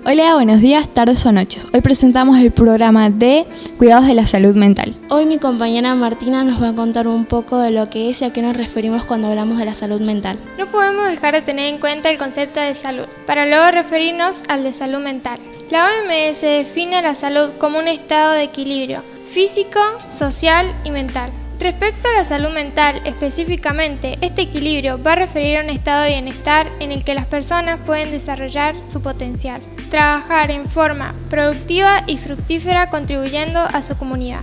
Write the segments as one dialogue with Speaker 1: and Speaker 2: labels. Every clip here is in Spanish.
Speaker 1: Hola, buenos días, tardes o noches. Hoy presentamos el programa de Cuidados de la Salud Mental.
Speaker 2: Hoy mi compañera Martina nos va a contar un poco de lo que es y a qué nos referimos cuando hablamos de la salud mental.
Speaker 3: No podemos dejar de tener en cuenta el concepto de salud, para luego referirnos al de salud mental. La OMS define la salud como un estado de equilibrio físico, social y mental. Respecto a la salud mental específicamente, este equilibrio va a referir a un estado de bienestar en el que las personas pueden desarrollar su potencial, trabajar en forma productiva y fructífera contribuyendo a su comunidad.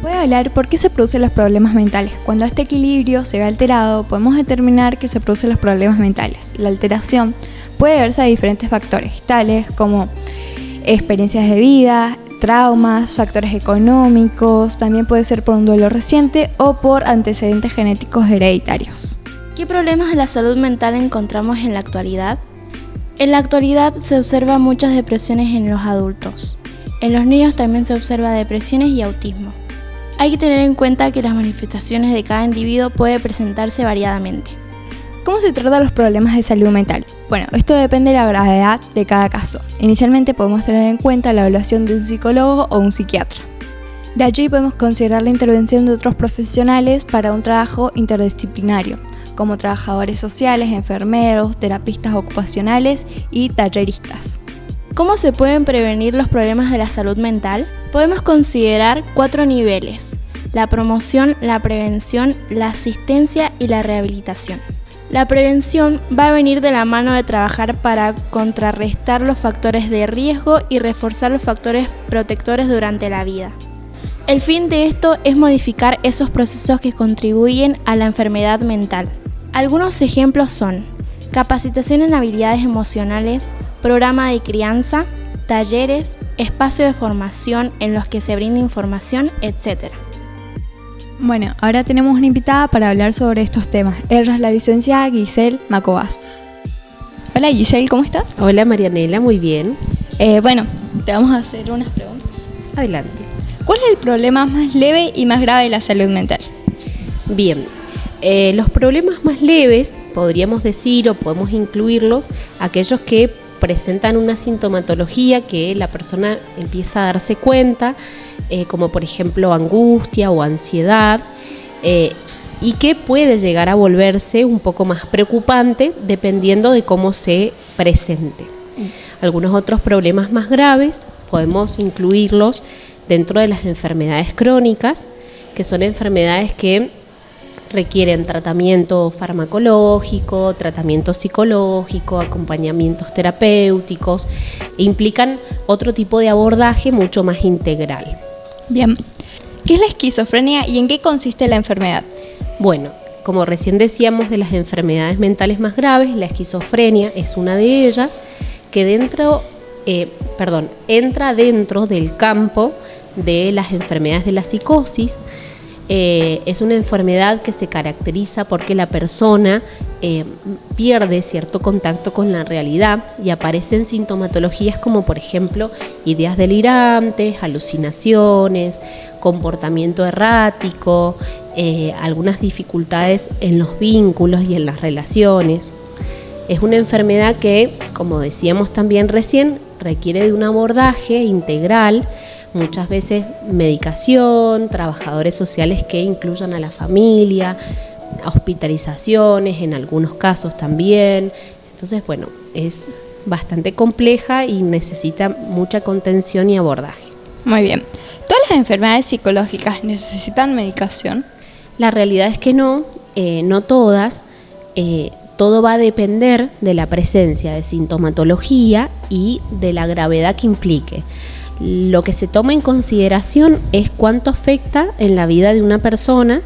Speaker 1: Voy a hablar por qué se producen los problemas mentales. Cuando este equilibrio se ve alterado, podemos determinar que se producen los problemas mentales. La alteración puede deberse a diferentes factores, tales como experiencias de vida, traumas, factores económicos, también puede ser por un duelo reciente o por antecedentes genéticos hereditarios.
Speaker 2: ¿Qué problemas de la salud mental encontramos en la actualidad? En la actualidad se observan muchas depresiones en los adultos. En los niños también se observa depresiones y autismo. Hay que tener en cuenta que las manifestaciones de cada individuo pueden presentarse variadamente.
Speaker 1: ¿Cómo se tratan los problemas de salud mental? Bueno, esto depende de la gravedad de cada caso. Inicialmente podemos tener en cuenta la evaluación de un psicólogo o un psiquiatra. De allí podemos considerar la intervención de otros profesionales para un trabajo interdisciplinario, como trabajadores sociales, enfermeros, terapistas ocupacionales y talleristas.
Speaker 2: ¿Cómo se pueden prevenir los problemas de la salud mental? Podemos considerar 4 niveles: la promoción, la prevención, la asistencia y la rehabilitación. La prevención va a venir de la mano de trabajar para contrarrestar los factores de riesgo y reforzar los factores protectores durante la vida. El fin de esto es modificar esos procesos que contribuyen a la enfermedad mental. Algunos ejemplos son capacitación en habilidades emocionales, programa de crianza, talleres, espacio de formación en los que se brinda información, etc.
Speaker 1: Bueno, ahora tenemos una invitada para hablar sobre estos temas. Ella es la licenciada Giselle Macobás. Hola Giselle, ¿cómo estás?
Speaker 4: Hola Marianela, muy bien.
Speaker 1: Te vamos a hacer unas preguntas.
Speaker 4: Adelante.
Speaker 1: ¿Cuál es el problema más leve y más grave de la salud mental?
Speaker 4: Bien, los problemas más leves, podríamos decir o podemos incluirlos, aquellos que presentan una sintomatología que la persona empieza a darse cuenta, como por ejemplo angustia o ansiedad, y que puede llegar a volverse un poco más preocupante dependiendo de cómo se presente. Algunos otros problemas más graves podemos incluirlos dentro de las enfermedades crónicas, que son enfermedades que requieren tratamiento farmacológico, tratamiento psicológico, acompañamientos terapéuticos e implican otro tipo de abordaje mucho más integral.
Speaker 1: Bien, ¿qué es la esquizofrenia y en qué consiste la enfermedad?
Speaker 4: Bueno, como recién decíamos de las enfermedades mentales más graves, la esquizofrenia es una de ellas que entra dentro del campo de las enfermedades de la psicosis. Es una enfermedad que se caracteriza porque la persona pierde cierto contacto con la realidad y aparecen sintomatologías como por ejemplo ideas delirantes, alucinaciones, comportamiento errático, algunas dificultades en los vínculos y en las relaciones. Es una enfermedad que, como decíamos también recién, requiere de un abordaje integral, muchas veces medicación, trabajadores sociales que incluyan a la familia, hospitalizaciones en algunos casos también. Entonces, bueno, es bastante compleja y necesita mucha contención y abordaje.
Speaker 1: Muy bien. ¿Todas las enfermedades psicológicas necesitan medicación?
Speaker 4: La realidad es que no todas. Todo va a depender de la presencia de sintomatología y de la gravedad que implique. Lo que se toma en consideración es cuánto afecta en la vida de una persona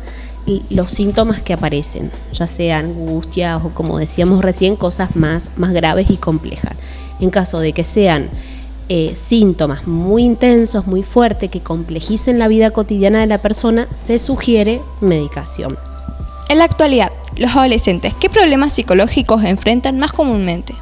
Speaker 4: los síntomas que aparecen, ya sea angustia o, como decíamos recién, cosas más graves y complejas. En caso de que sean síntomas muy intensos, muy fuertes, que complejicen la vida cotidiana de la persona, se sugiere medicación.
Speaker 1: En la actualidad, los adolescentes, ¿qué problemas psicológicos enfrentan más comúnmente?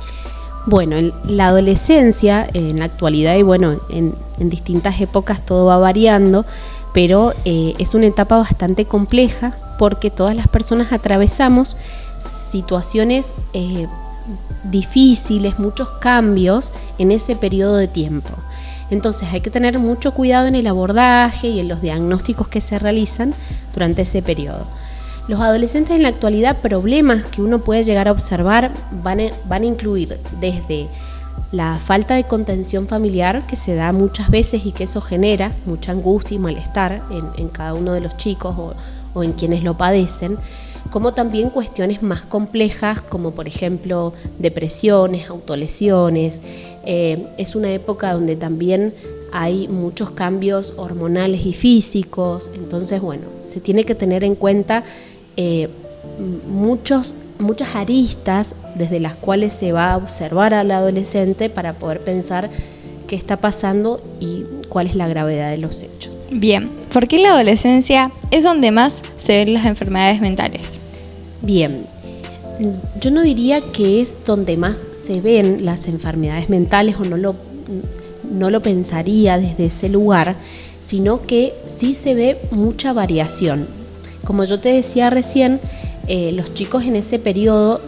Speaker 4: Bueno, en la adolescencia, en la actualidad y bueno, en distintas épocas todo va variando, pero es una etapa bastante compleja porque todas las personas atravesamos situaciones difíciles, muchos cambios en ese periodo de tiempo. Entonces hay que tener mucho cuidado en el abordaje y en los diagnósticos que se realizan durante ese periodo. Los adolescentes en la actualidad, problemas que uno puede llegar a observar van a incluir desde la falta de contención familiar que se da muchas veces y que eso genera mucha angustia y malestar en cada uno de los chicos o en quienes lo padecen, como también cuestiones más complejas como por ejemplo depresiones, autolesiones. Es una época donde también hay muchos cambios hormonales y físicos, entonces bueno, se tiene que tener en cuenta muchas aristas desde las cuales se va a observar al adolescente para poder pensar qué está pasando y cuál es la gravedad de los hechos.
Speaker 1: Bien, ¿por qué en la adolescencia es donde más se ven las enfermedades mentales?
Speaker 4: Bien, yo no diría que es donde más se ven las enfermedades mentales o no lo pensaría desde ese lugar, sino que sí se ve mucha variación. Como yo te decía recién, los chicos en ese periodo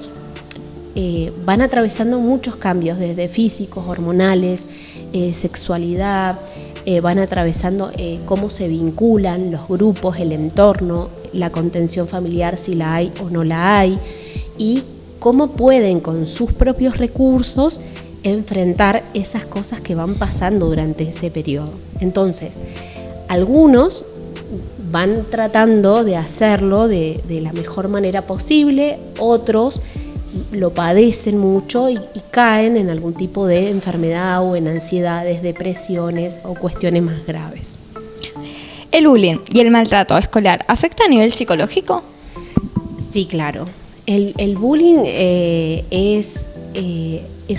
Speaker 4: van atravesando muchos cambios, desde físicos, hormonales, sexualidad, van atravesando cómo se vinculan los grupos, el entorno, la contención familiar si la hay o no la hay, y cómo pueden con sus propios recursos enfrentar esas cosas que van pasando durante ese periodo. Entonces, algunos van tratando de hacerlo de la mejor manera posible, otros lo padecen mucho y caen en algún tipo de enfermedad o en ansiedades, depresiones o cuestiones más graves.
Speaker 1: ¿El bullying y el maltrato escolar afecta a nivel psicológico?
Speaker 4: Sí, claro. El bullying es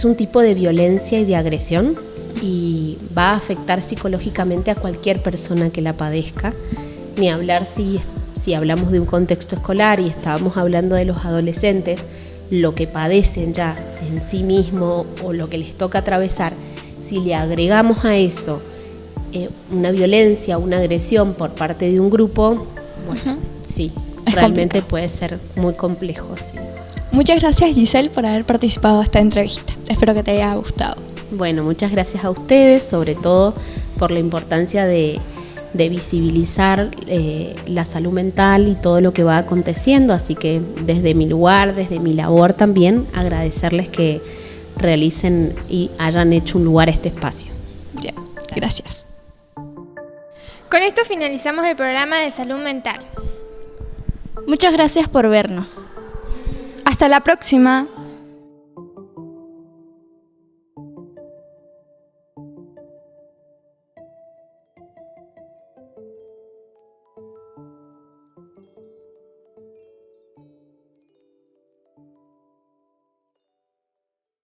Speaker 4: un tipo de violencia y de agresión y va a afectar psicológicamente a cualquier persona que la padezca. Ni hablar si hablamos de un contexto escolar y estábamos hablando de los adolescentes, lo que padecen ya en sí mismo o lo que les toca atravesar, si le agregamos a eso una violencia, una agresión por parte de un grupo, bueno, sí, realmente puede ser muy complejo. Sí.
Speaker 1: Muchas gracias, Giselle, por haber participado en esta entrevista. Espero que te haya gustado.
Speaker 4: Bueno, muchas gracias a ustedes, sobre todo por la importancia de visibilizar la salud mental y todo lo que va aconteciendo, así que desde mi lugar, desde mi labor también, agradecerles que realicen y hayan hecho un lugar a este espacio.
Speaker 1: Bien, gracias.
Speaker 3: Con esto finalizamos el programa de salud mental.
Speaker 2: Muchas gracias por vernos.
Speaker 1: Hasta la próxima.